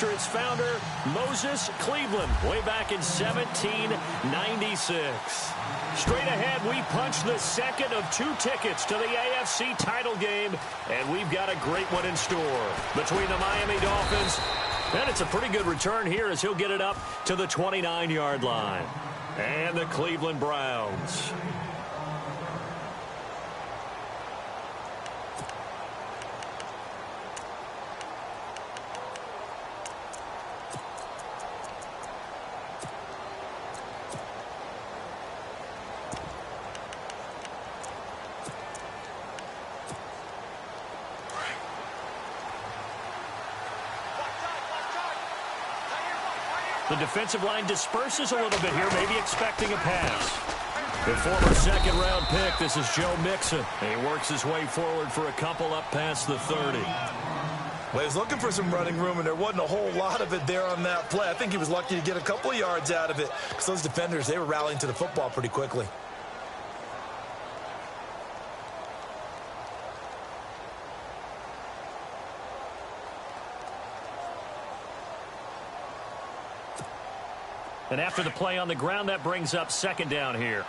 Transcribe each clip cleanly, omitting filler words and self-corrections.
after its founder, Moses Cleveland, way back in 1796. Straight ahead, we punch the second of 2 tickets to the AFC title game, and we've got a great one in store between the Miami Dolphins, and it's a pretty good return here as he'll get it up to the 29-yard line, and the Cleveland Browns. The defensive line disperses a little bit here, maybe expecting a pass. The former second-round pick, this is Joe Mixon. He works his way forward for a couple up past the 30. Well, he was looking for some running room, and there wasn't a whole lot of it there on that play. I think he was lucky to get a couple of yards out of it because those defenders, they were rallying to the football pretty quickly. And after the play on the ground, that brings up second down here.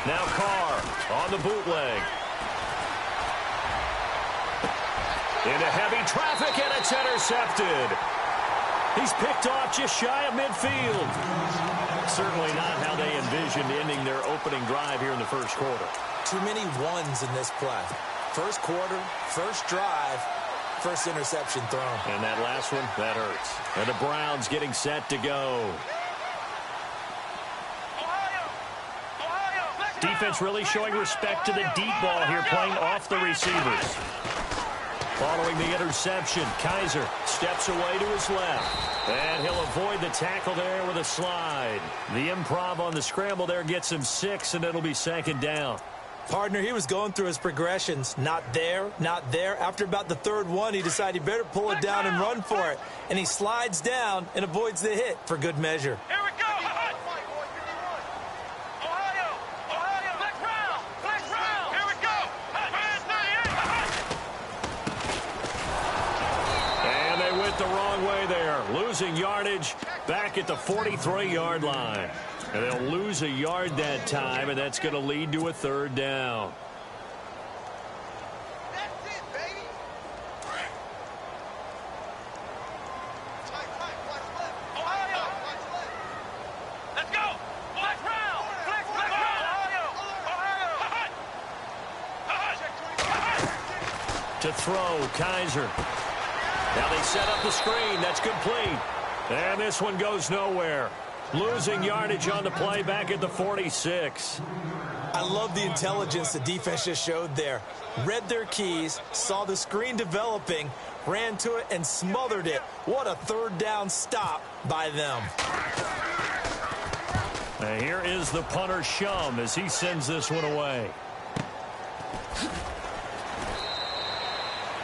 Now Carr on the bootleg. Into heavy traffic, and it's intercepted. He's picked off just shy of midfield. Certainly not how they envisioned ending their opening drive here in the first quarter. Too many ones in this play. First quarter, first drive, first interception thrown. And that last one, that hurts. And the Browns getting set to go. Defense really showing respect to the deep ball here, playing off the receivers. Following the interception, Kaiser steps away to his left. And he'll avoid the tackle there with a slide. The improv on the scramble there gets him 6, and it'll be second down. Partner, he was going through his progressions. Not there, not there. After about the third one, he decided he better pull it down and run for it. And he slides down and avoids the hit for good measure. Here we go. Ohio. Flex round. Here we go. And they went the wrong way there. Losing yardage back at the 43-yard line. And they'll lose a yard that time, and that's going to lead to a third down. That's it, baby. Tight, flex left. Ohio. Let's go. Flex round. Flex round. To throw, Kaiser. Now they set up the screen. That's complete. And this one goes nowhere. Losing yardage on the play back at the 46. I love the intelligence the defense just showed there. Read their keys, saw the screen developing, ran to it, and smothered it. What a third down stop by them. And here is the punter, Shum, as he sends this one away.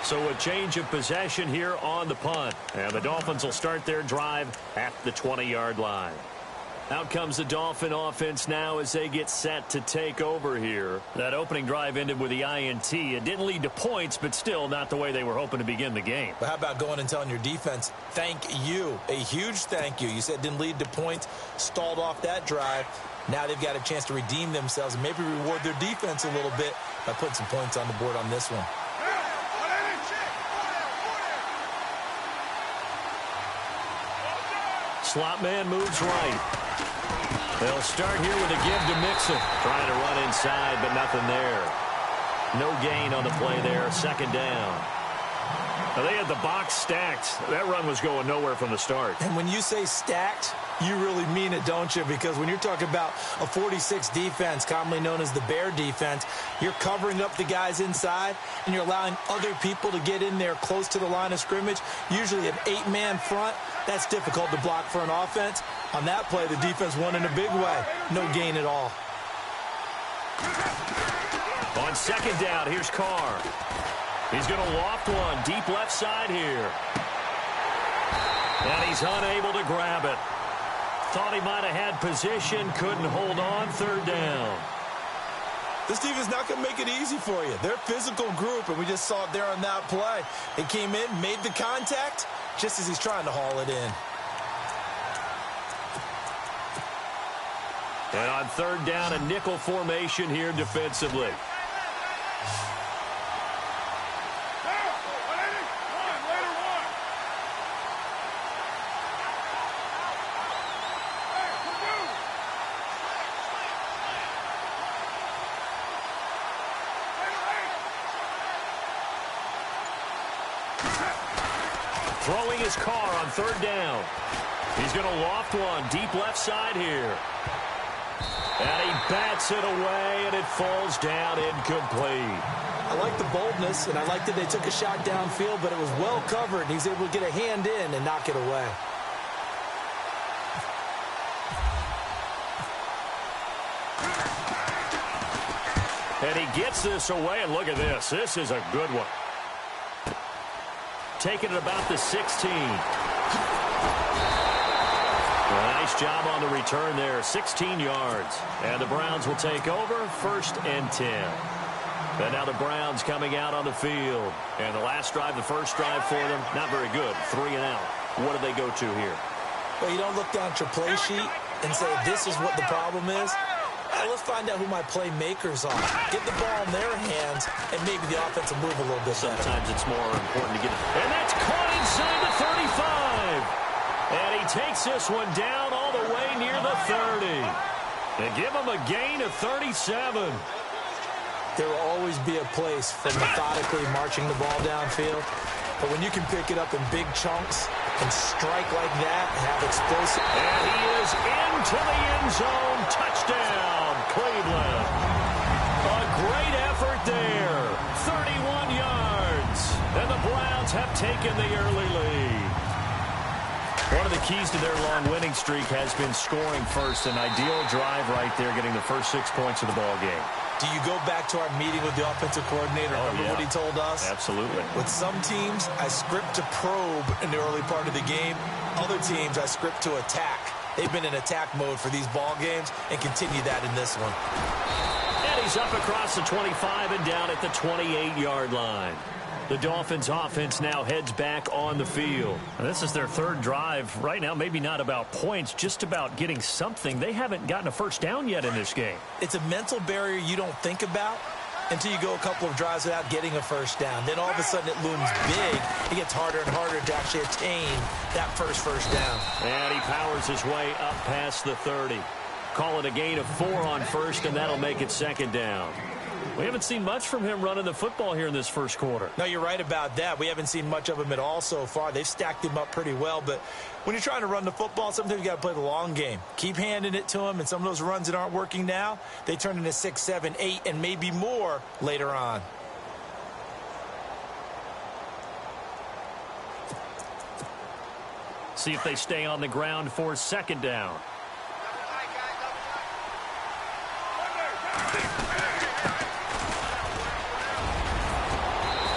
So a change of possession here on the punt. And the Dolphins will start their drive at the 20-yard line. Out comes the Dolphin offense now as they get set to take over here. That opening drive ended with the INT. It didn't lead to points, but still not the way they were hoping to begin the game. But how about going and telling your defense, thank you, a huge thank you. You said it didn't lead to points, stalled off that drive. Now they've got a chance to redeem themselves and maybe reward their defense a little bit by putting some points on the board on this one. Slot man moves right. They'll start here with a give to Mixon. Trying to run inside, but nothing there. No gain on the play there. Second down. Now they had the box stacked. That run was going nowhere from the start. And when you say stacked, you really mean it, don't you? Because when you're talking about a 46 defense, commonly known as the Bear defense, you're covering up the guys inside, and you're allowing other people to get in there close to the line of scrimmage, usually an 8-man front. That's difficult to block for an offense. On that play, the defense won in a big way. No gain at all. On second down, here's Carr. He's going to loft one deep left side here. And he's unable to grab it. Thought he might have had position, couldn't hold on, third down. This defense is not going to make it easy for you. They're a physical group, and we just saw it there on that play. They came in, made the contact, just as he's trying to haul it in. And on third down, a nickel formation here defensively. Throwing his car on third down. He's going to loft one deep left side here. And he bats it away, and it falls down incomplete. I like the boldness, and I like that they took a shot downfield, but it was well covered, and he's able to get a hand in and knock it away. And he gets this away, and look at this. This is a good one. Taking it about the 16. Nice job on the return there. 16 yards. And the Browns will take over, 1st and 10. And now the Browns coming out on the field. And the last drive, the first drive for them, not very good. 3 and out. What do they go to here? Well, you don't look down at your play sheet and say, this is what the problem is. Let's find out who my playmakers are. Get the ball in their hands, and maybe the offense will move a little bit better. Sometimes it's more important to get it. And that's caught inside the 35. And he takes this one down all the way near the 30. And give him a gain of 37. There will always be a place for methodically marching the ball downfield. But when you can pick it up in big chunks and strike like that and have explosive. And he is into the end zone. Touchdown, Cleveland. A great effort there. 31 yards. And the Browns have taken the early lead. One of the keys to their long winning streak has been scoring first. An ideal drive right there, getting the first 6 points of the ball game. Do you go back to our meeting with the offensive coordinator? Remember what he told us? Absolutely. With some teams, I script to probe in the early part of the game. Other teams, I script to attack. They've been in attack mode for these ball games and continue that in this one. And he's up across the 25 and down at the 28-yard line. The Dolphins offense now heads back on the field. And this is their third drive. Right now, maybe not about points, just about getting something. They haven't gotten a first down yet in this game. It's a mental barrier you don't think about until you go a couple of drives without getting a first down. Then all of a sudden it looms big. It gets harder and harder to actually attain that first down. And he powers his way up past the 30. Call it a gain of 4 on first, and that'll make it 2nd down. We haven't seen much from him running the football here in this first quarter. No, you're right about that. We haven't seen much of him at all so far. They've stacked him up pretty well, but when you're trying to run the football, sometimes you got to play the long game. Keep handing it to him, and some of those runs that aren't working now, they turn into 6, 7, 8, and maybe more later on. See if they stay on the ground for 2nd down.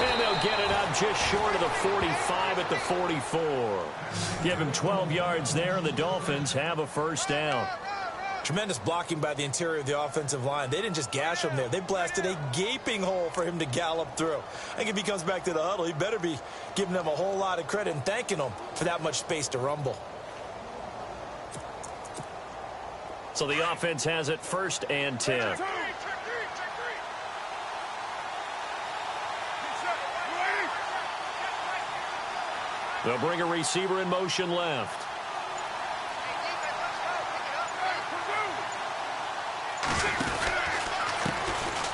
And they'll get it up just short of the 45 at the 44. Give him 12 yards there, and the Dolphins have a first down. Tremendous blocking by the interior of the offensive line. They didn't just gash him there. They blasted a gaping hole for him to gallop through. I think if he comes back to the huddle, he better be giving them a whole lot of credit and thanking them for that much space to rumble. So the offense has it 1st and 10. They'll bring a receiver in motion left.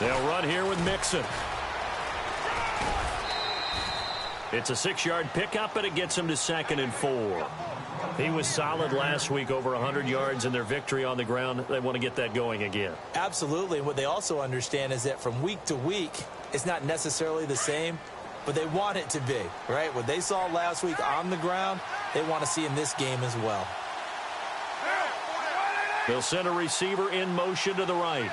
They'll run here with Mixon. It's a 6-yard pickup, and it gets him to 2nd and 4. He was solid last week, over 100 yards in their victory on the ground. They want to get that going again. Absolutely. What they also understand is that from week to week, it's not necessarily the same, but they want it to be, right? What they saw last week on the ground, they want to see in this game as well. They'll send a receiver in motion to the right.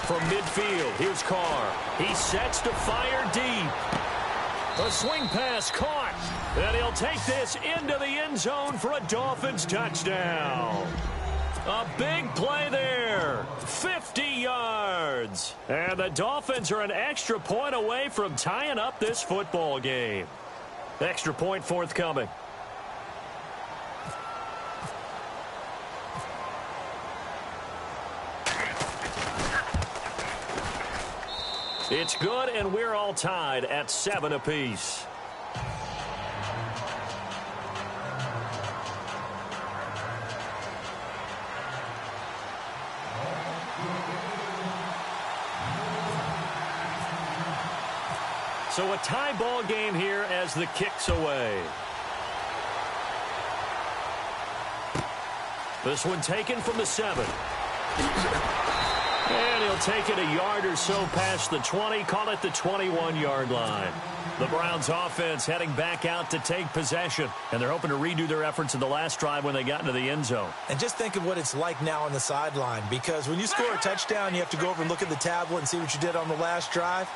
From midfield, here's Carr. He sets to fire deep. A swing pass caught. And he'll take this into the end zone for a Dolphins touchdown. A big play there. 50 yards. And the Dolphins are an extra point away from tying up this football game. Extra point forthcoming. It's good, and we're all tied at 7 apiece. So a tie ball game here as the kick's away. This one taken from the 7. And he'll take it a yard or so past the 20, call it the 21-yard line. The Browns offense heading back out to take possession, and they're hoping to redo their efforts in the last drive when they got into the end zone. And just think of what it's like now on the sideline, because when you score a touchdown, you have to go over and look at the tablet and see what you did on the last drive.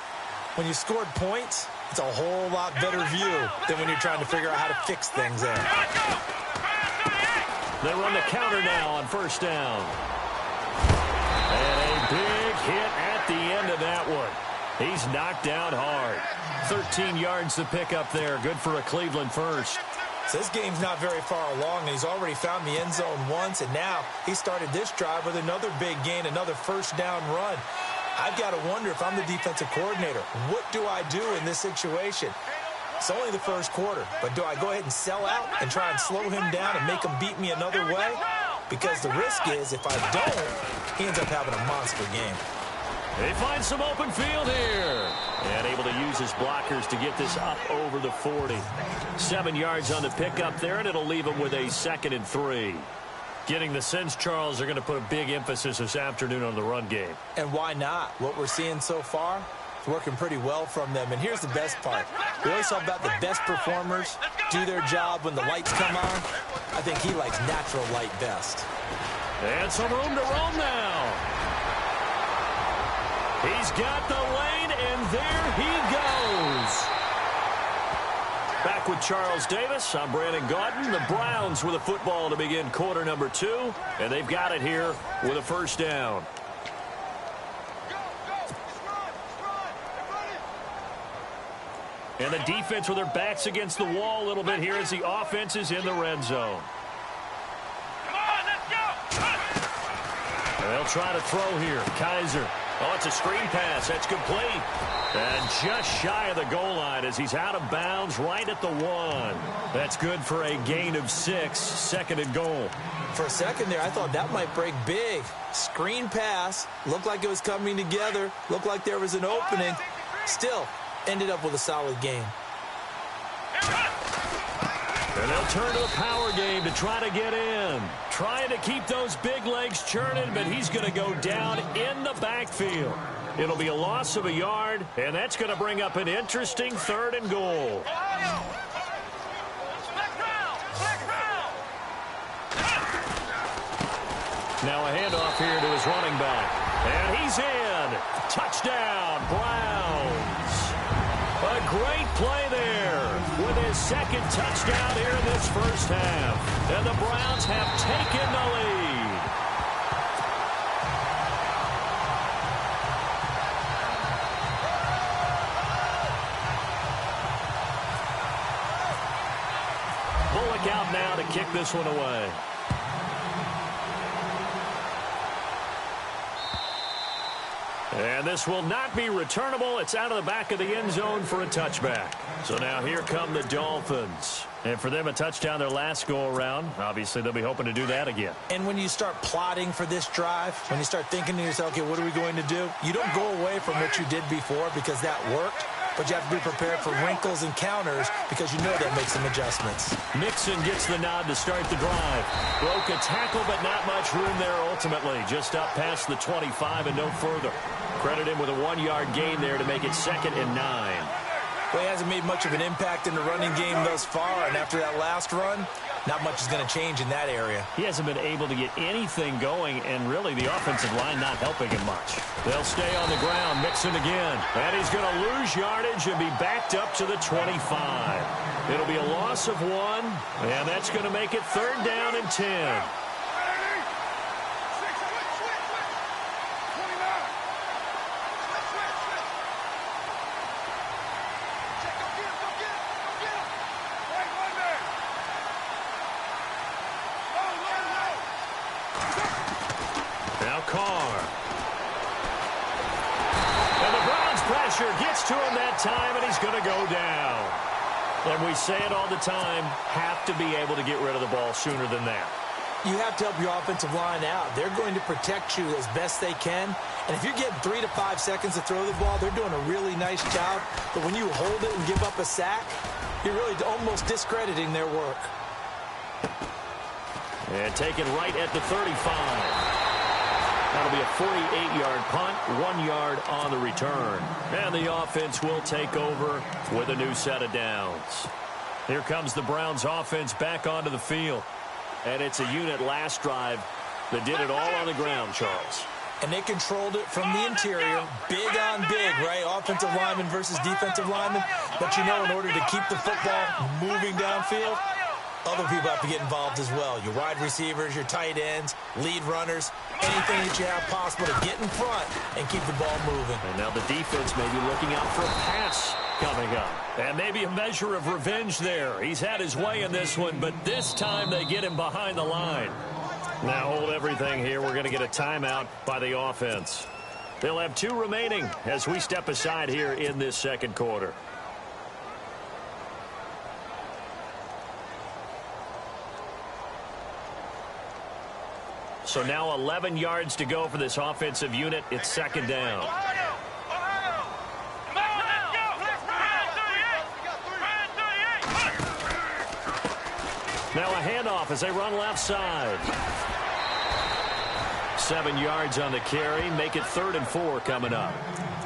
When you scored points, it's a whole lot better view than when you're trying to figure out how to fix things there. They run the counter now on first down. And a big hit at the end of that one. He's knocked down hard. 13 yards to pick up there. Good for a Cleveland first. So this game's not very far along, and he's already found the end zone once, and now he started this drive with another big gain, another first down run. I've got to wonder if I'm the defensive coordinator, what do I do in this situation? It's only the first quarter, but do I go ahead and sell out and try and slow him down and make him beat me another way? Because the risk is, if I don't, he ends up having a monster game. He finds some open field here. And able to use his blockers to get this up over the 40. 7 yards on the pickup there, and it'll leave him with a 2nd and 3. Getting the sense, Charles, they're going to put a big emphasis this afternoon on the run game. And why not? What we're seeing so far is working pretty well from them. And here's the best part. We always talk about the best performers do their job when the lights come on. I think he likes natural light best. And some room to roam now. He's got the lane, and there he goes. Back with Charles Davis, I'm Brandon Gaudin. The Browns with a football to begin quarter number 2, and they've got it here with a first down. And the defense with their backs against the wall a little bit here as the offense is in the red zone. And they'll try to throw here. Kaiser. Oh, it's a screen pass. That's complete. And just shy of the goal line as he's out of bounds right at the 1. That's good for a gain of 6. 2nd and goal. For a second there, I thought that might break big. Screen pass. Looked like it was coming together. Looked like there was an opening. Still, ended up with a solid game. And they'll turn to the power game to try to get in. Trying to keep those big legs churning, but he's going to go down in the backfield. It'll be a loss of a yard, and that's going to bring up an interesting 3rd and goal. Now a handoff here to his running back. And he's in. Touchdown, Browns. A great play there with his 2nd touchdown here in this first half. And the Browns have taken the lead. Bullock out now to kick this one away. And this will not be returnable. It's out of the back of the end zone for a touchback. So now here come the Dolphins. And for them, a touchdown their last go-around. Obviously, they'll be hoping to do that again. And when you start plotting for this drive, when you start thinking to yourself, okay, what are we going to do? You don't go away from what you did before because that worked. But you have to be prepared for wrinkles and counters because you know they'll make some adjustments. Mixon gets the nod to start the drive. Broke a tackle, but not much room there ultimately. Just up past the 25 and no further. Credit him with a 1-yard gain there to make it 2nd and 9. Well, he hasn't made much of an impact in the running game thus far, and after that last run, not much is going to change in that area. He hasn't been able to get anything going, and really the offensive line not helping him much. They'll stay on the ground, Mixon again. And he's going to lose yardage and be backed up to the 25. It'll be a loss of 1, and that's going to make it 3rd down and 10. Now Carr. And the Browns pressure gets to him that time, and he's going to go down. And we say it all the time, have to be able to get rid of the ball sooner than that. You have to help your offensive line out. They're going to protect you as best they can. And if you're getting 3 to 5 seconds to throw the ball, they're doing a really nice job. But when you hold it and give up a sack, you're really almost discrediting their work. And taken right at the 35. That'll be a 48-yard punt, 1 yard on the return. And the offense will take over with a new set of downs. Here comes the Browns offense back onto the field. And it's a unit last drive that did it all on the ground, Charles. And they controlled it from the interior, big on big, right? Offensive lineman versus defensive lineman. But you know, in order to keep the football moving downfield, other people have to get involved as well. Your wide receivers, your tight ends, lead runners, anything that you have possible to get in front and keep the ball moving. And now the defense may be looking out for a pass coming up. And maybe a measure of revenge there. He's had his way in this one, but this time they get him behind the line. Now hold everything here. We're going to get a timeout by the offense. They'll have 2 remaining as we step aside here in this second quarter. So now 11 yards to go for this offensive unit. It's 2nd down. Now a handoff as they run left side. 7 yards on the carry. Make it 3rd and 4 coming up.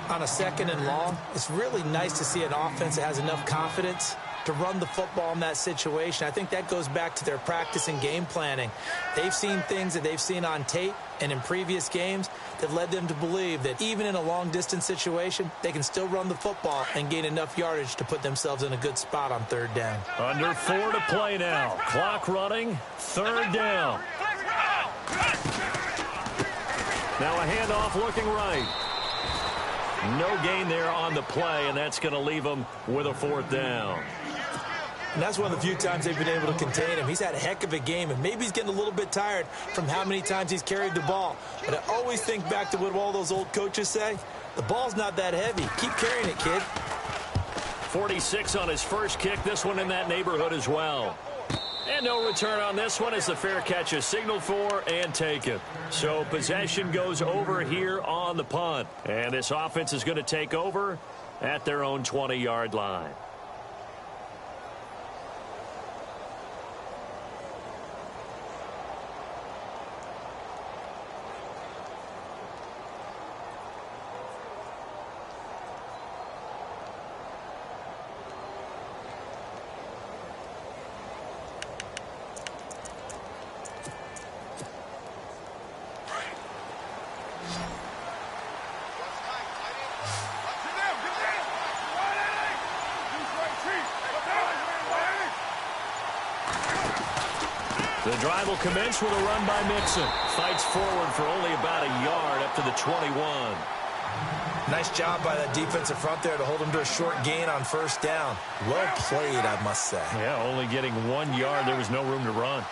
On a 2nd and long, it's really nice to see an offense that has enough confidence to run the football in that situation. I think that goes back to their practice and game planning. They've seen things that they've seen on tape and in previous games that led them to believe that even in a long-distance situation, they can still run the football and gain enough yardage to put themselves in a good spot on 3rd down. Under 4 to play now. Clock running. 3rd down. Now a handoff looking right. No gain there on the play, and that's going to leave them with a 4th down. And that's one of the few times they've been able to contain him. He's had a heck of a game, and maybe he's getting a little bit tired from how many times he's carried the ball. But I always think back to what all those old coaches say. The ball's not that heavy. Keep carrying it, kid. 46 on his first kick. This one in that neighborhood as well. And no return on this one as the fair catch is signaled for and taken. So possession goes over here on the punt. And this offense is going to take over at their own 20-yard line. The drive will commence with a run by Mixon. Fights forward for only about a yard up to the 21. Nice job by that defensive front there to hold him to a short gain on 1st down. Well played, I must say. Yeah, only getting 1 yard. There was no room to run.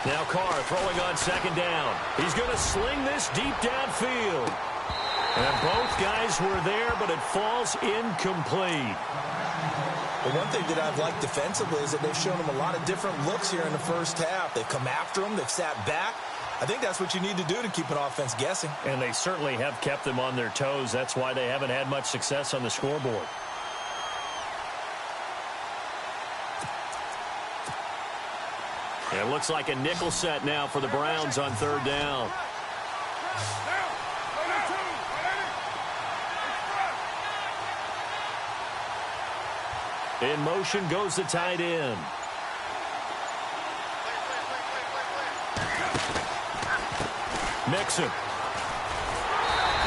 Now Carr throwing on 2nd down. He's going to sling this deep downfield. And both guys were there, but it falls incomplete. Well, one thing that I've liked defensively is that they've shown him a lot of different looks here in the first half. They've come after him. They've sat back. I think that's what you need to do to keep an offense guessing. And they certainly have kept them on their toes. That's why they haven't had much success on the scoreboard. It looks like a nickel set now for the Browns on 3rd down. In motion goes the tight end. Mixon.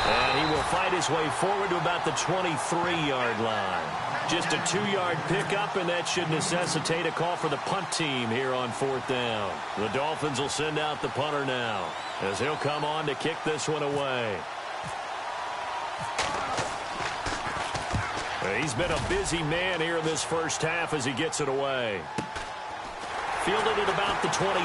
And he'll fight his way forward to about the 23-yard line. Just a 2-yard pickup, and that should necessitate a call for the punt team here on 4th down. The Dolphins will send out the punter now, as he'll come on to kick this one away. He's been a busy man here in this first half as he gets it away. Fielded at about the 28.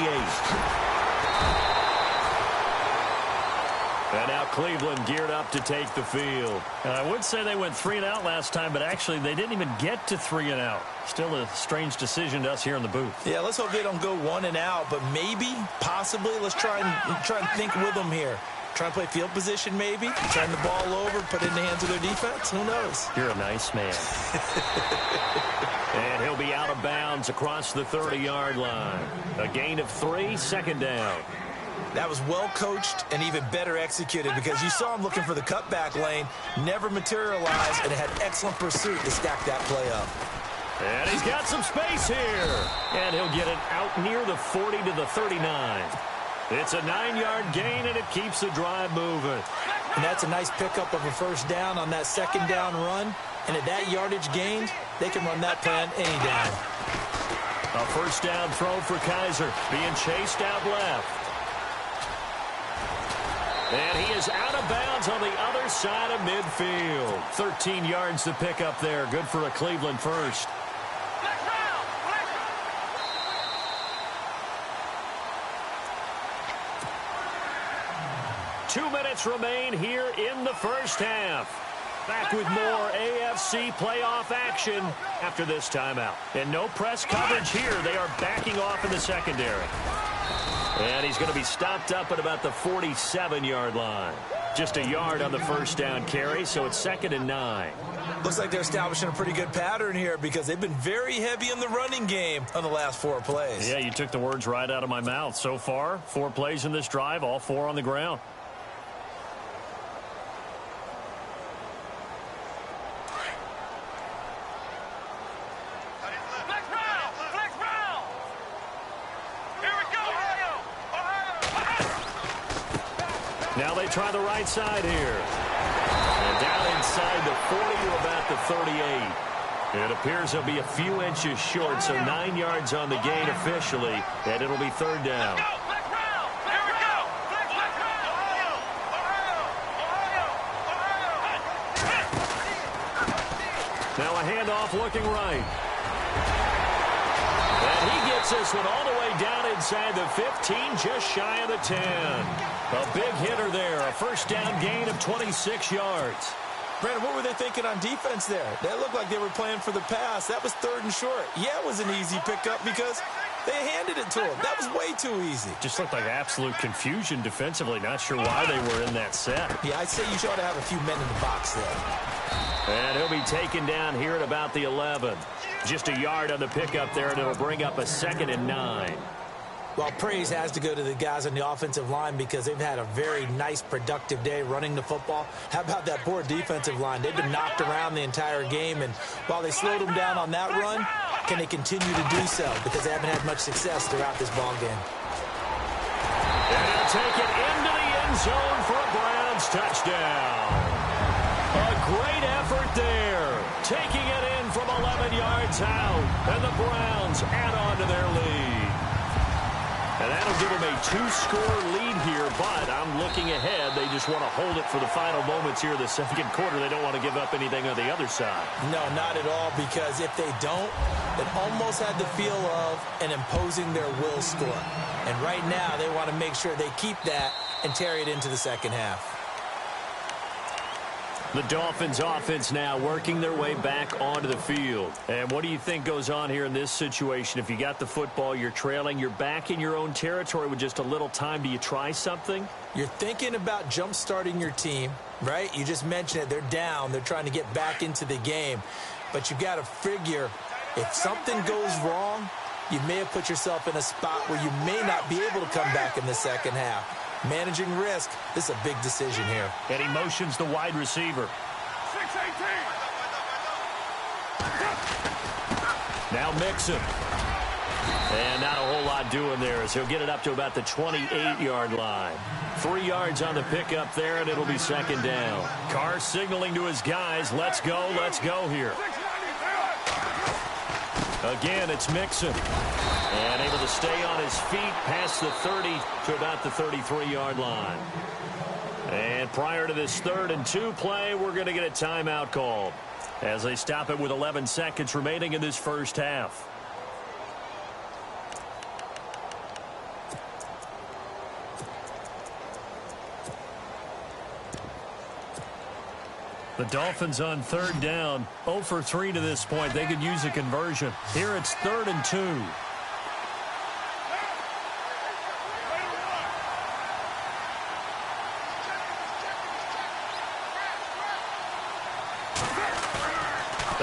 And now Cleveland geared up to take the field. I would say they went 3 and out last time, but actually they didn't even get to 3 and out. Still a strange decision to us here in the booth. Yeah, let's hope they don't go 1 and out, but maybe, possibly, let's try and think with them here. Try and play field position maybe, turn the ball over, put it in the hands of their defense. Who knows? You're a nice man. And he'll be out of bounds across the 30-yard line. A gain of 3, 2nd down. That was well coached and even better executed because you saw him looking for the cutback lane, never materialized, and had excellent pursuit to stack that play up. And he's got some space here. And he'll get it out near the 40 to the 39. It's a 9-yard gain, and it keeps the drive moving. And that's a nice pickup of a 1st down on that 2nd down run. And at that yardage gained, they can run that plan any down. A 1st down throw for Kaiser, being chased out left. And he is out of bounds on the other side of midfield. 13 yards to pick up there. Good for a Cleveland first. 2 minutes remain here in the first half. Back with more AFC playoff action after this timeout. And no press coverage here. They are backing off in the secondary. And he's going to be stopped up at about the 47-yard line. Just a yard on the 1st down carry, so it's 2nd and 9. Looks like they're establishing a pretty good pattern here because they've been very heavy in the running game on the last 4 plays. Yeah, you took the words right out of my mouth. So far, 4 plays in this drive, all 4 on the ground. Now they try the right side here. And down inside the 40 to about the 38. It appears they'll be a few inches short, so 9 yards on the gain officially, and it'll be 3rd down. Now a handoff looking right. And he gets this one all the way down inside the 15, just shy of the 10. A big hitter there, a 1st down gain of 26 yards. Brandon, what were they thinking on defense there? That looked like they were playing for the pass. That was 3rd and short. Yeah, it was an easy pickup because they handed it to him. That was way too easy. Just looked like absolute confusion defensively. Not sure why they were in that set. Yeah, I'd say you ought to have a few men in the box there. And he'll be taken down here at about the 11. Just a yard on the pickup there, and it'll bring up a 2nd and 9. Well, praise has to go to the guys on the offensive line because they've had a very nice, productive day running the football. How about that poor defensive line? They've been knocked around the entire game, and while they slowed them down on that run, can they continue to do so? Because they haven't had much success throughout this ball game. And he'll take it into the end zone for a Browns touchdown. A great effort there, taking it in from 11 yards out, and the Browns add on to their lead. And that'll give them a 2-score lead here, but I'm looking ahead. They just want to hold it for the final moments here of the 2nd quarter. They don't want to give up anything on the other side. No, not at all, because if they don't, it almost had the feel of an imposing their will score. And right now, they want to make sure they keep that and carry it into the 2nd half. The Dolphins offense now working their way back onto the field. And what do you think goes on here in this situation? If you got the football, you're trailing, you're back in your own territory with just a little time. Do you try something? You're thinking about jump-starting your team, right? You just mentioned it. They're down. They're trying to get back into the game. But you got to figure if something goes wrong, you may have put yourself in a spot where you may not be able to come back in the 2nd half. Managing risk, this is a big decision here. And he motions the wide receiver. 6-18. Now Mixon. And not a whole lot doing there as he'll get it up to about the 28-yard line. 3 yards on the pickup there, and it'll be second down. Carr signaling to his guys, let's go here. Again, it's Mixon. And able to stay on his feet past the 30 to about the 33-yard line. And prior to this 3rd and 2 play, we're going to get a timeout called as they stop it with 11 seconds remaining in this first half. The Dolphins on 3rd down, 0 for 3 to this point. They could use a conversion. Here it's 3rd and 2.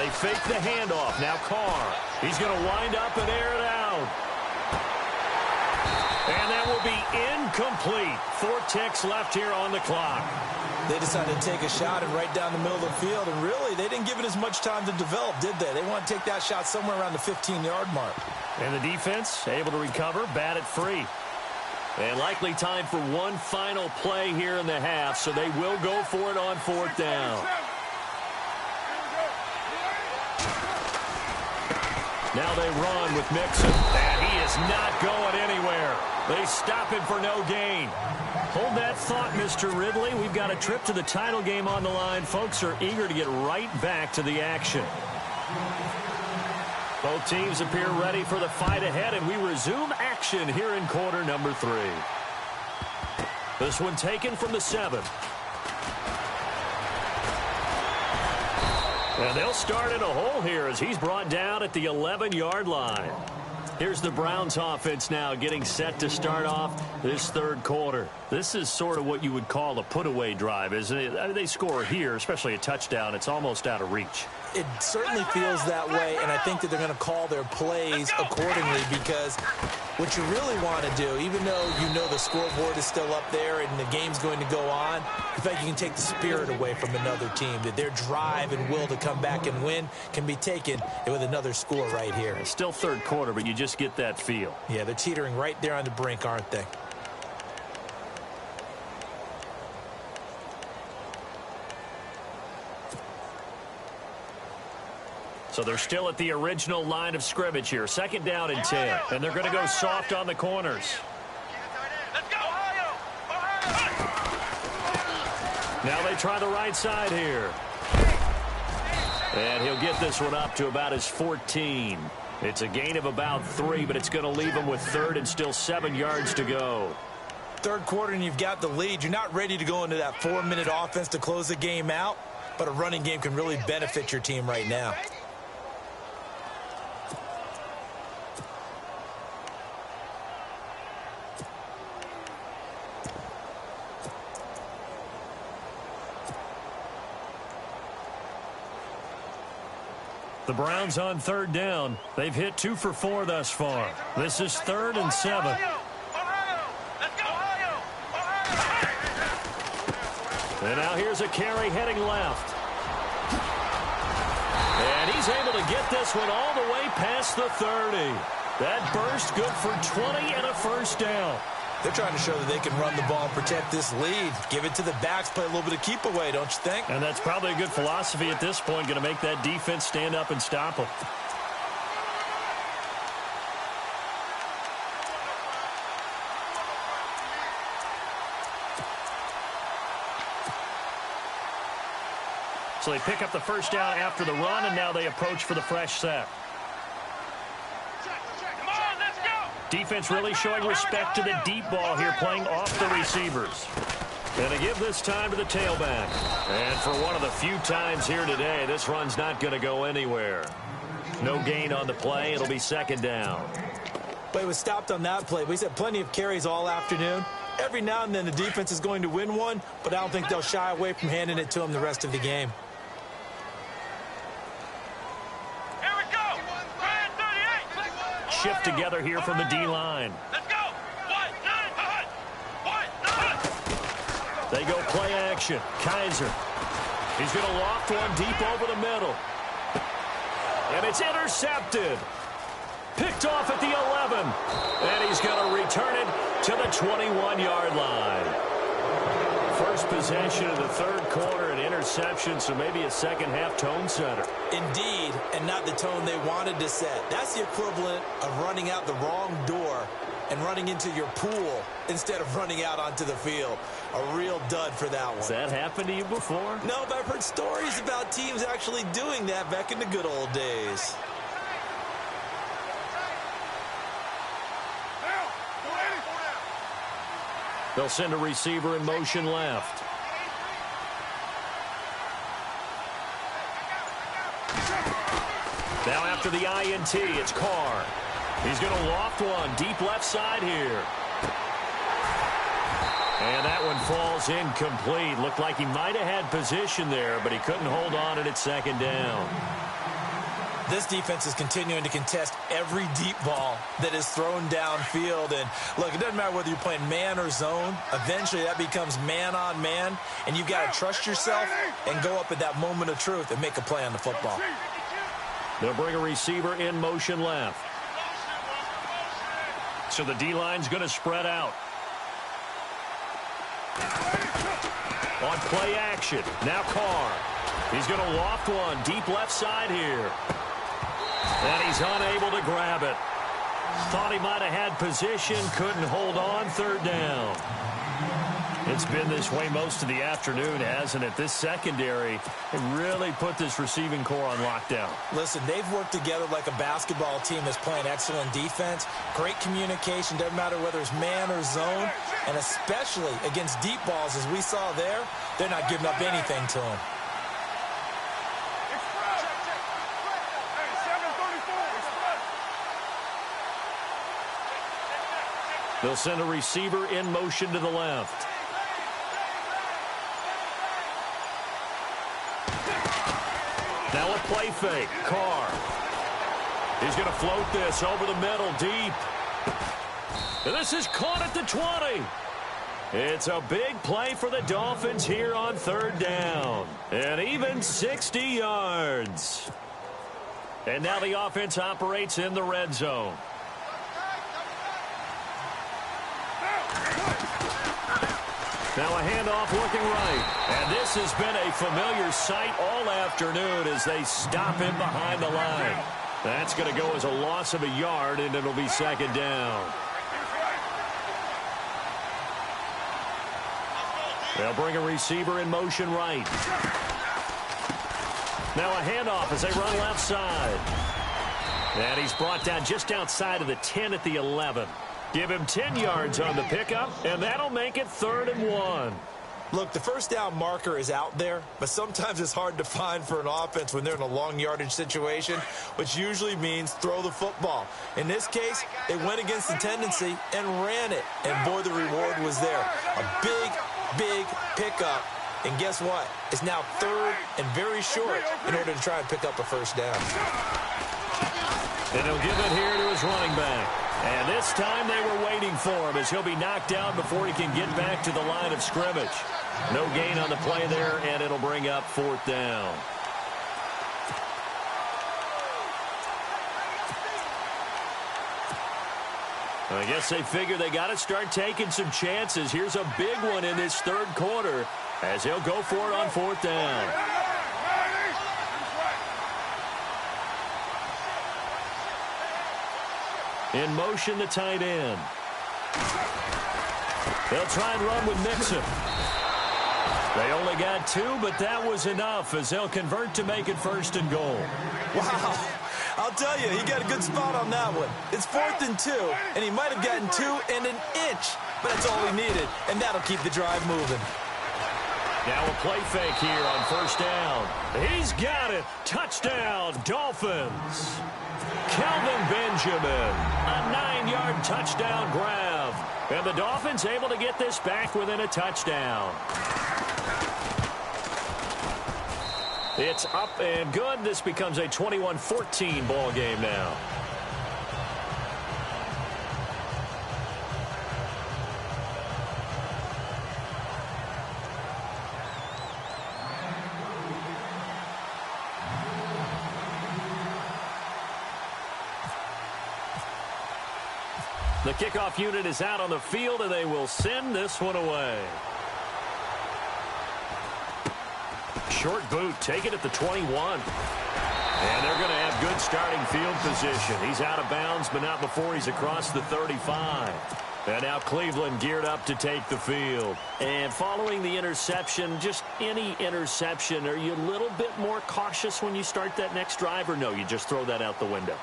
They fake the handoff. Now Carr. He's going to wind up and air it out. And that will be incomplete. 4 ticks left here on the clock. They decided to take a shot and right down the middle of the field, and really, they didn't give it as much time to develop, did they? They want to take that shot somewhere around the 15-yard mark. And the defense able to recover, bat it free. And likely time for one final play here in the half, so they will go for it on 4th down. Now they run with Mixon, and he is not going anywhere. They stop him for no gain. Hold that thought, Mr. Ridley. We've got a trip to the title game on the line. Folks are eager to get right back to the action. Both teams appear ready for the fight ahead, and we resume action here in quarter number 3. This one taken from the 7. And they'll start in a hole here as he's brought down at the 11-yard line. Here's the Browns offense now getting set to start off this 3rd quarter. This is sort of what you would call a put-away drive, isn't it? I mean, they score here, especially a touchdown. It's almost out of reach. It certainly feels that way, and I think that they're going to call their plays accordingly because what you really want to do, even though you know the scoreboard is still up there and the game's going to go on, in fact, you can take the spirit away from another team, that their drive and will to come back and win can be taken with another score right here. It's still 3rd quarter, but you just get that feel. Yeah, they're teetering right there on the brink, aren't they? So they're still at the original line of scrimmage here. 2nd down and 10. And they're going to go soft on the corners. Let's go, Ohio! Now they try the right side here. And he'll get this one up to about his 14. It's a gain of about 3, but it's going to leave him with 3rd and still 7 yards to go. 3rd quarter and you've got the lead. You're not ready to go into that 4-minute offense to close the game out, but a running game can really benefit your team right now. The Browns on 3rd down. They've hit 2 for 4 thus far. This is 3rd and 7. And now here's a carry heading left. And he's able to get this one all the way past the 30. That burst good for 20 and a 1st down. They're trying to show that they can run the ball and protect this lead. Give it to the backs, play a little bit of keep away, don't you think? And that's probably a good philosophy at this point, going to make that defense stand up and stop them. So they pick up the 1st down after the run, and now they approach for the fresh set. Defense really showing respect to the deep ball here, playing off the receivers. And they give this time to the tailback. And for one of the few times here today, this run's not going to go anywhere. No gain on the play. It'll be 2nd down. But it was stopped on that play. He's had plenty of carries all afternoon. Every now and then the defense is going to win one, but I don't think they'll shy away from handing it to him the rest of the game. Shift together here from the D-line. Let's go! They go play action. Kaiser. He's going to loft one deep over the middle. And it's intercepted. Picked off at the 11. And he's going to return it to the 21-yard line. First possession of the third quarter, an interception, so maybe a second-half tone setter. Indeed, and not the tone they wanted to set. That's the equivalent of running out the wrong door and running into your pool instead of running out onto the field. A real dud for that one. Has that happened to you before? No, but I've heard stories about teams actually doing that back in the good old days. They'll send a receiver in motion left. Now after the INT, it's Carr. He's going to loft one deep left side here. And that one falls incomplete. Looked like he might have had position there, but he couldn't hold on at second down. This defense is continuing to contest every deep ball that is thrown downfield. And, look, it doesn't matter whether you're playing man or zone. Eventually, that becomes man-on-man, and you've got to trust yourself and go up at that moment of truth and make a play on the football. They'll bring a receiver in motion left. So the D-line's going to spread out. On play action, now Carr. He's going to loft one deep left side here. And he's unable to grab it. Thought he might have had position, couldn't hold on, third down. It's been this way most of the afternoon, hasn't it? This secondary really put this receiving core on lockdown. Listen, they've worked together like a basketball team that's playing excellent defense. Great communication, doesn't matter whether it's man or zone. And especially against deep balls, as we saw there, they're not giving up anything to them. They'll send a receiver in motion to the left. Now a play fake. Carr. He's going to float this over the middle deep. And this is caught at the 20. It's a big play for the Dolphins here on third down. And even 60 yards. And now the offense operates in the red zone. Now a handoff looking right. And this has been a familiar sight all afternoon as they stop him behind the line. That's going to go as a loss of a yard, and it'll be second down. They'll bring a receiver in motion right. Now a handoff as they run left side. And he's brought down just outside of the 10 at the 11. Give him 10 yards on the pickup, and that'll make it 3rd and 1. Look, the first down marker is out there, but sometimes it's hard to find for an offense when they're in a long yardage situation, which usually means throw the football. In this case, they went against the tendency and ran it, and boy, the reward was there. A big pickup, and guess what? It's now 3rd and very short in order to try and pick up a first down. And he'll give it here to his running back. And this time they were waiting for him as he'll be knocked down before he can get back to the line of scrimmage. No gain on the play there, and it'll bring up 4th down. I guess they figure they got to start taking some chances. Here's a big one in this 3rd quarter as he'll go for it on 4th down. In motion, the tight end. They'll try and run with Mixon. They only got 2, but that was enough as they'll convert to make it 1st and goal. Wow. I'll tell you, he got a good spot on that one. It's 4th and 2, and he might have gotten 2 and an inch, but that's all he needed, and that'll keep the drive moving. Now a play fake here on 1st down. He's got it. Touchdown, Dolphins. Kelvin Benjamin, a 9-yard touchdown grab. And the Dolphins able to get this back within a touchdown. It's up and good. This becomes a 21-14 ball game now. The kickoff unit is out on the field, and they will send this one away. Short boot, take it at the 21. And they're going to have good starting field position. He's out of bounds, but not before he's across the 35. And now Cleveland geared up to take the field. And following the interception, just any interception, are you a little bit more cautious when you start that next drive, or no, you just throw that out the window?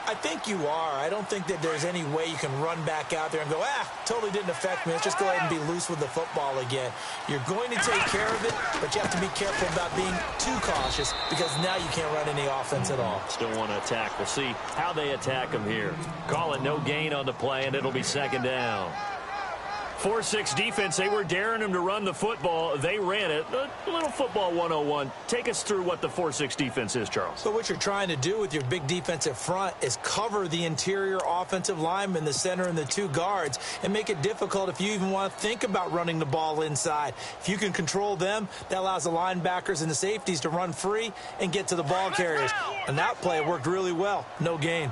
I think you are. I don't think that there's any way you can run back out there and go, totally didn't affect me. Let's just go ahead and be loose with the football again. You're going to take care of it, but you have to be careful about being too cautious because now you can't run any offense at all. Still want to attack. We'll see how they attack him here. Call it no gain on the play, and it'll be second down. 4-6 defense, they were daring him to run the football. They ran it. A little football 101. Take us through what the 4-6 defense is, Charles. So what you're trying to do with your big defensive front is cover the interior offensive lineman, the center, and the two guards, and make it difficult if you even want to think about running the ball inside. If you can control them, that allows the linebackers and the safeties to run free and get to the ball carriers. And that play worked really well. No gain.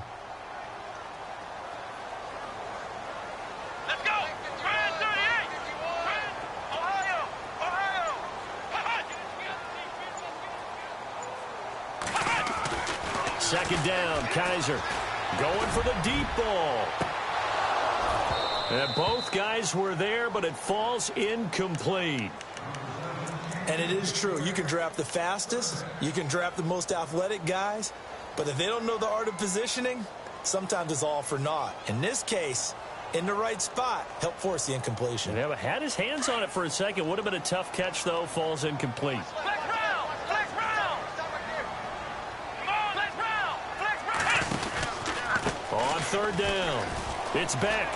Second down, Kaiser going for the deep ball. And both guys were there, but it falls incomplete. And it is true. You can draft the fastest. You can draft the most athletic guys. But if they don't know the art of positioning, sometimes it's all for naught. In this case, in the right spot, help force the incompletion. Yeah, but had his hands on it for a second. Would have been a tough catch, though. Falls incomplete. On third down, it's Beck.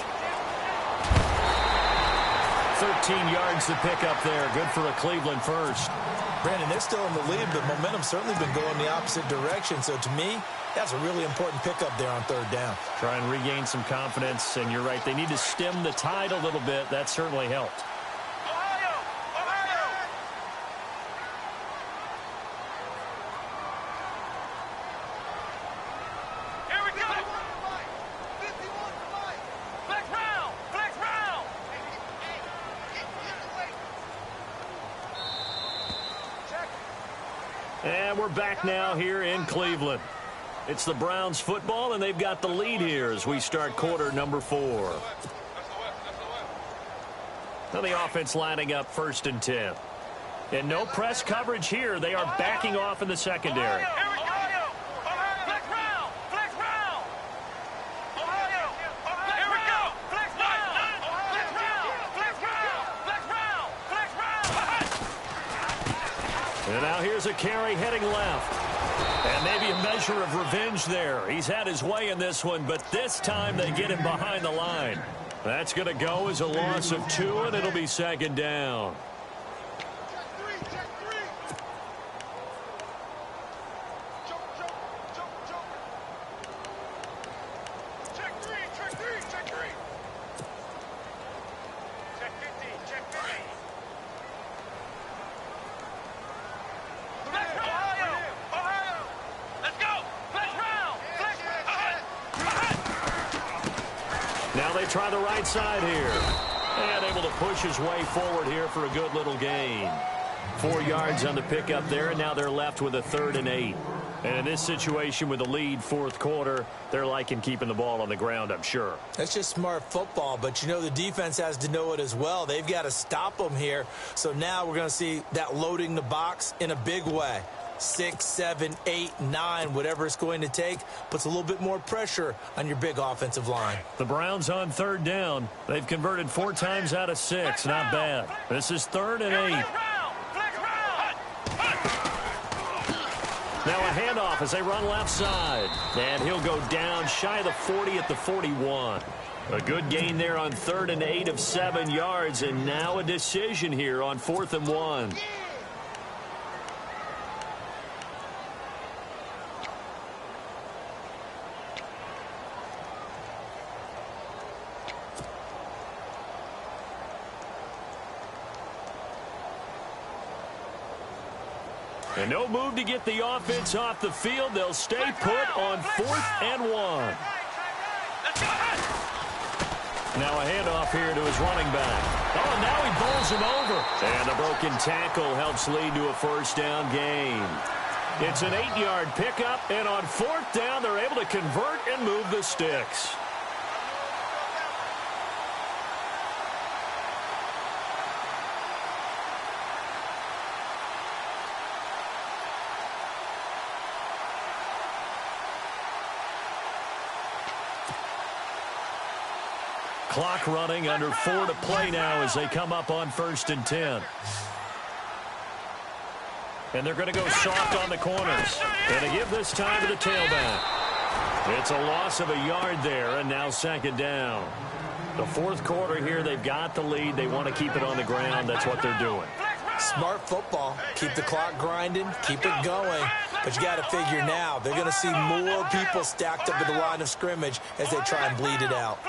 13 yards to pick up there. Good for a Cleveland first. Brandon, they're still in the lead, but momentum's certainly been going the opposite direction. So to me, that's a really important pickup there on third down. Try and regain some confidence, and you're right. They need to stem the tide a little bit. That certainly helped. And we're back now here in Cleveland. It's the Browns football, and they've got the lead here as we start quarter number 4. Now the offense lining up 1st and 10. And no press coverage here. They are backing off in the secondary. And now here's a carry heading left. And maybe a measure of revenge there. He's had his way in this one, but this time they get him behind the line. That's going to go as a loss of 2, and it'll be second down. Try the right side here. And able to push his way forward here for a good little gain. 4 yards on the pickup there, and now they're left with a 3rd and 8. And in this situation with the lead 4th quarter, they're liking keeping the ball on the ground, I'm sure. That's just smart football, but you know the defense has to know it as well. They've got to stop them here. So now we're going to see that loading the box in a big way. 6, 7, 8, 9, whatever it's going to take, puts a little bit more pressure on your big offensive line. The Browns on 3rd down. They've converted 4 times out of 6. Not bad. This is 3rd and 8. Now a handoff as they run left side. And he'll go down shy of the 40 at the 41. A good gain there on 3rd and 8 of 7 yards. And now a decision here on 4th and 1. And no move to get the offense off the field. They'll stay put on 4th and 1. Now a handoff here to his running back. Oh, now he bowls him over. And the broken tackle helps lead to a first down gain. It's an 8-yard pickup, and on fourth down, they're able to convert and move the sticks. Clock running, under 4 to play now as they come up on 1st and 10. And they're going to go soft on the corners. And to give this time to the tailback. It's a loss of a yard there, and now 2nd down. The 4th quarter here, they've got the lead. They want to keep it on the ground. That's what they're doing. Smart football. Keep the clock grinding, keep it going. But you got to figure now, they're going to see more people stacked up at the line of scrimmage as they try and bleed it out.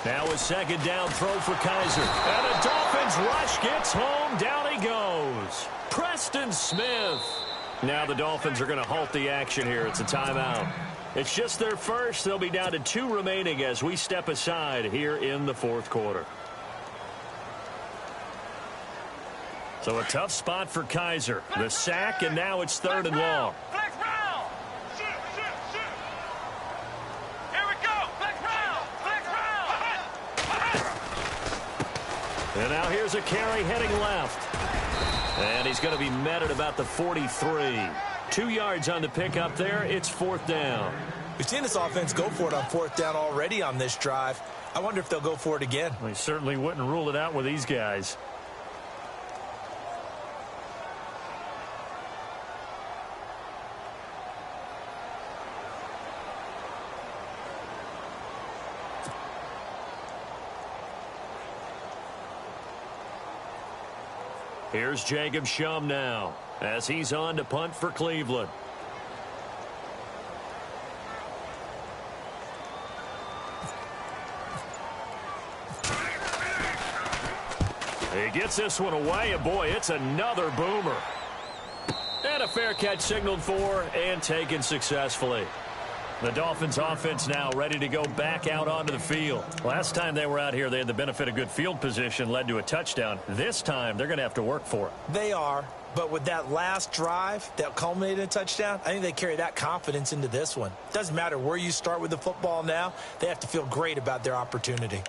Now a 2nd down throw for Kaiser. And the Dolphins rush gets home. Down he goes. Preston Smith. Now the Dolphins are going to halt the action here. It's a timeout. It's just their first. They'll be down to 2 remaining as we step aside here in the 4th quarter. So a tough spot for Kaiser. The sack, and now it's 3rd and long. And now here's a carry heading left. And he's going to be met at about the 43. 2 yards on the pickup there. It's 4th down. We've seen this offense go for it on 4th down already on this drive. I wonder if they'll go for it again. They certainly wouldn't rule it out with these guys. Here's Jacob Shum now as he's on to punt for Cleveland. He gets this one away, and boy, it's another boomer. And a fair catch signaled for and taken successfully. The Dolphins offense now ready to go back out onto the field. Last time they were out here, they had the benefit of good field position, led to a touchdown. This time, they're going to have to work for it. They are, but with that last drive that culminated in a touchdown, I think they carry that confidence into this one. Doesn't matter where you start with the football now, they have to feel great about their opportunity.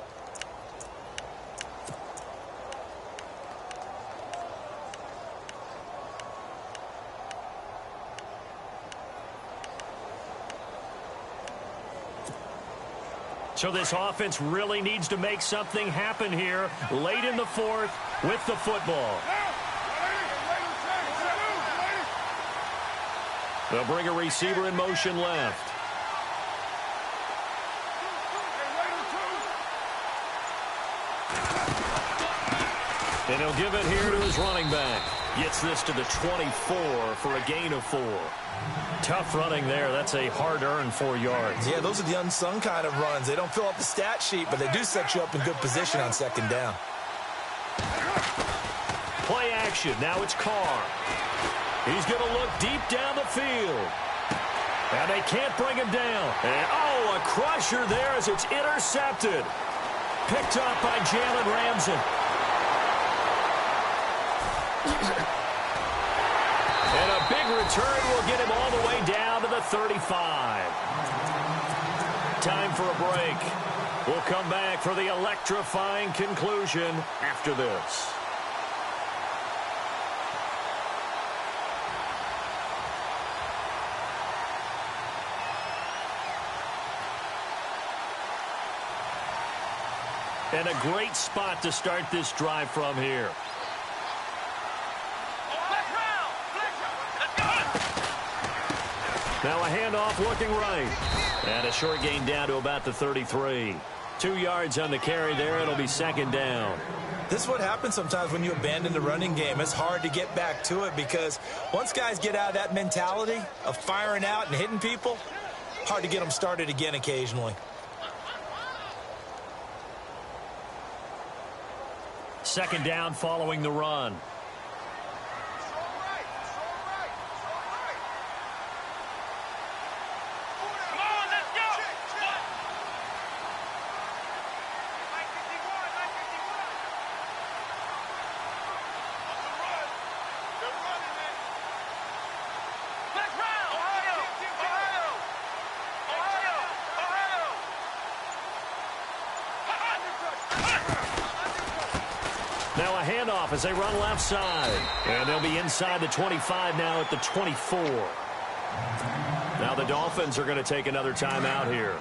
So this offense really needs to make something happen here late in the 4th with the football. They'll bring a receiver in motion left. And he'll give it here to his running back. Gets this to the 24 for a gain of 4. Tough running there. That's a hard-earned 4 yards. Yeah, those are the unsung kind of runs. They don't fill up the stat sheet, but they do set you up in good position on 2nd down. Play action. Now it's Carr. He's going to look deep down the field. And they can't bring him down. And, oh, a crusher there as it's intercepted. Picked up by Jalen Ramsey. And a big return will get him all the way down to the 35. Time for a break. We'll come back for the electrifying conclusion after this. And a great spot to start this drive from here. Now a handoff looking right. And a short gain down to about the 33. 2 yards on the carry there. It'll be 2nd down. This is what happens sometimes when you abandon the running game. It's hard to get back to it because once guys get out of that mentality of firing out and hitting people, hard to get them started again occasionally. second down following the run. Now a handoff as they run left side. And they'll be inside the 25 now at the 24. Now the Dolphins are going to take another timeout here.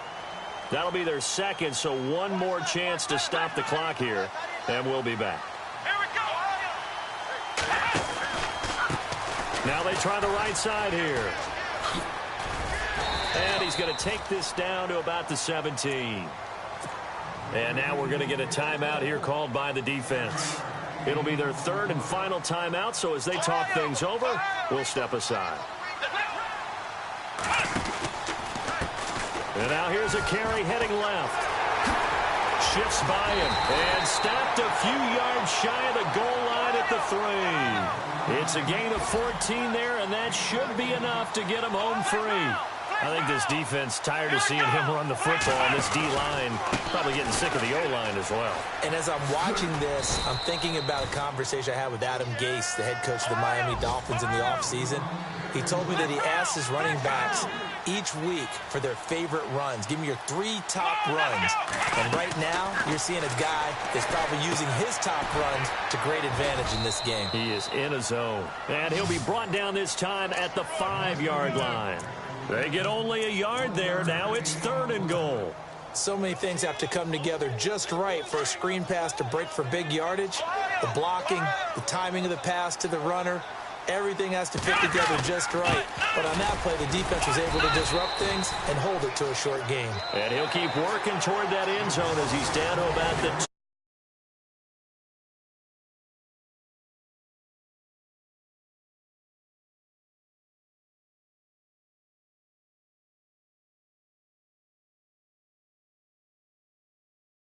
That'll be their second, so one more chance to stop the clock here. And we'll be back. Here we go. Now they try the right side here. And he's going to take this down to about the 17. And now we're going to get a timeout here called by the defense. It'll be their third and final timeout, so as they talk things over, we'll step aside. And now here's a carry heading left. Shifts by him and stopped a few yards shy of the goal line at the 3. It's a gain of 14 there, and that should be enough to get him home free. I think this defense tired of seeing him run the football, and this D-line probably getting sick of the O-line as well. And as I'm watching this, I'm thinking about a conversation I had with Adam Gase, the head coach of the Miami Dolphins in the offseason. He told me that he asked his running backs each week for their favorite runs. Give me your 3 top runs. And right now, you're seeing a guy that's probably using his top runs to great advantage in this game. He is in a zone. And he'll be brought down this time at the 5-yard line. They get only a yard there. Now it's 3rd and goal. So many things have to come together just right for a screen pass to break for big yardage. The blocking, the timing of the pass to the runner, everything has to fit together just right. But on that play, the defense was able to disrupt things and hold it to a short gain. And he'll keep working toward that end zone as he's down to about the